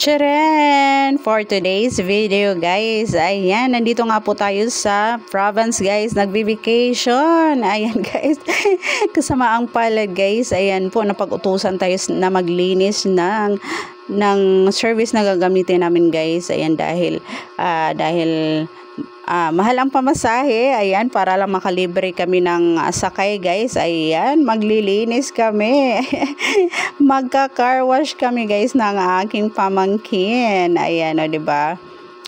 Tcharan! For today's video guys, ayan, nandito nga po tayo sa province guys, nagbi-vacation. Ayan guys, kasama ang palad guys, ayan po, napag-utusan tayo na maglinis ng service na gagamitin namin guys. Ayan, dahil mahal ang pamasahe, ayan, para lang makalibre kami ng sakay guys. Ayan, maglilinis kami. Magka-car wash kami guys ng aking pamangkin. Ayan, o, diba?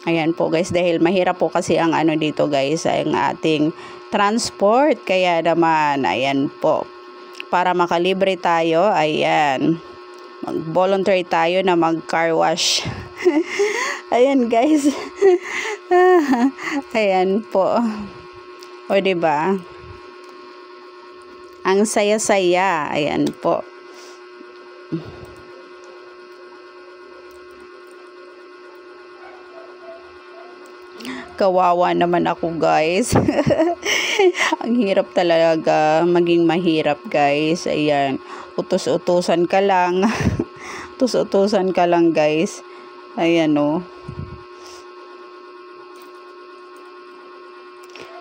Ayan po guys, dahil mahirap po kasi ang ano dito guys, ang ating transport. Kaya naman, ayan po, para makalibre tayo, ayan, mag-voluntary tayo na mag-car wash. Ayan guys. Ayan po. O diba? Ang saya-saya. Ayan po. Kawawa naman ako guys. Ang hirap talaga. Maging mahirap guys. Ayan. Utos-utusan ka lang. Utos-utusan ka lang guys. Ayan o.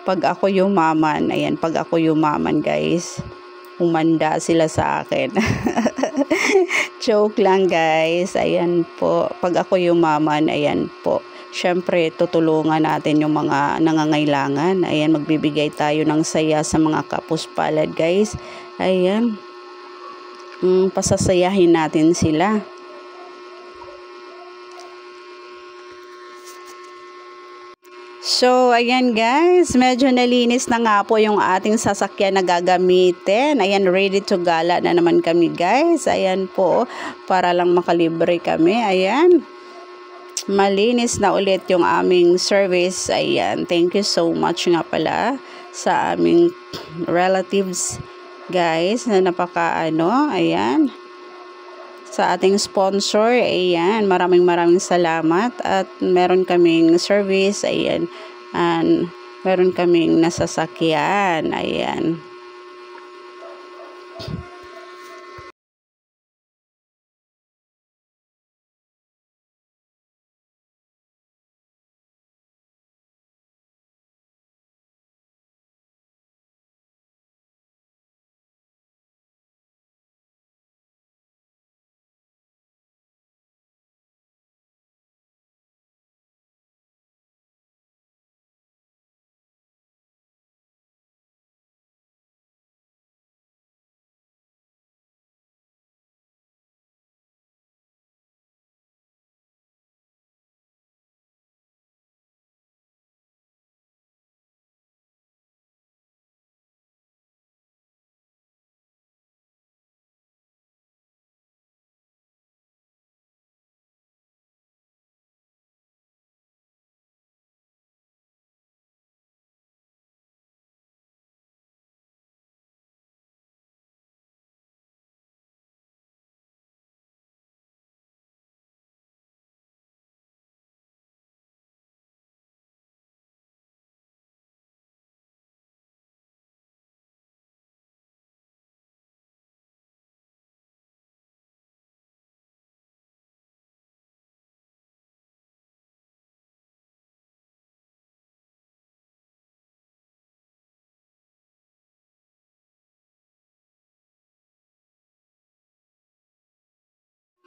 Pag ako yumaman, ayan, pag ako yumaman guys, umanda sila sa akin. Joke lang guys. Ayan po, pag ako yumaman, ayan po, syempre tutulungan natin yung mga nangangailangan. Ayan, magbibigay tayo ng saya sa mga kapuspalad guys. Ayan, pasasayahin natin sila. So, ayan guys, medyo nalinis na nga po yung ating sasakyan na gagamitin. Ayan, ready to gala na naman kami guys. Ayan po, para lang makalibre kami. Ayan, malinis na ulit yung aming service. Ayan, thank you so much nga pala sa aming relatives guys na ayan, sa ating sponsor. Ayan, maraming salamat, at meron kaming service, ayan, and meron kaming nasasakyan. Ayan.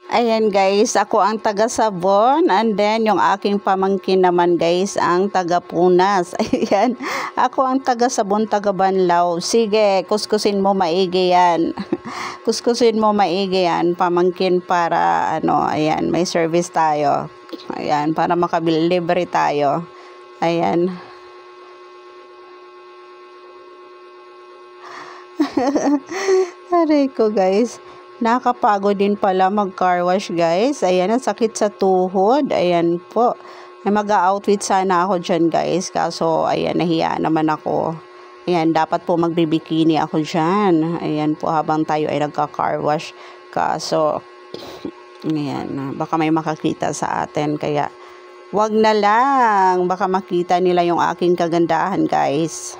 Ayan guys, ako ang taga Sabon, and then yung aking pamangkin naman guys ang taga Punas. Ayan, ako ang taga Sabon, taga Banlaw. Sige, kuskusin mo maigi yan. Kuskusin mo maigi yan, pamangkin, para ano, ayan, may service tayo. Ayan, para makabilibre tayo. Ayan. Aray ko guys. Nakakapagod din pala mag-car wash guys. Ayan, ang sakit sa tuhod. Ayan po. May mag-outfit sana ako dyan guys. Kaso, ayan, nahiya naman ako. Ayan, dapat po magbibikini ako dyan. Ayan po, habang tayo ay nagka-car wash. Kaso, ayan, baka may makakita sa atin. Kaya, wag na lang. Baka makita nila yung aking kagandahan guys.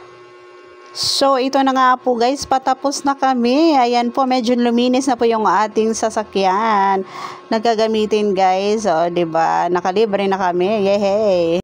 So, ito na nga po guys, patapos na kami. Ayan po, medyo luminis na po yung ating sasakyan na gagamitin guys. O, diba? Nakalibre na kami. Yehey!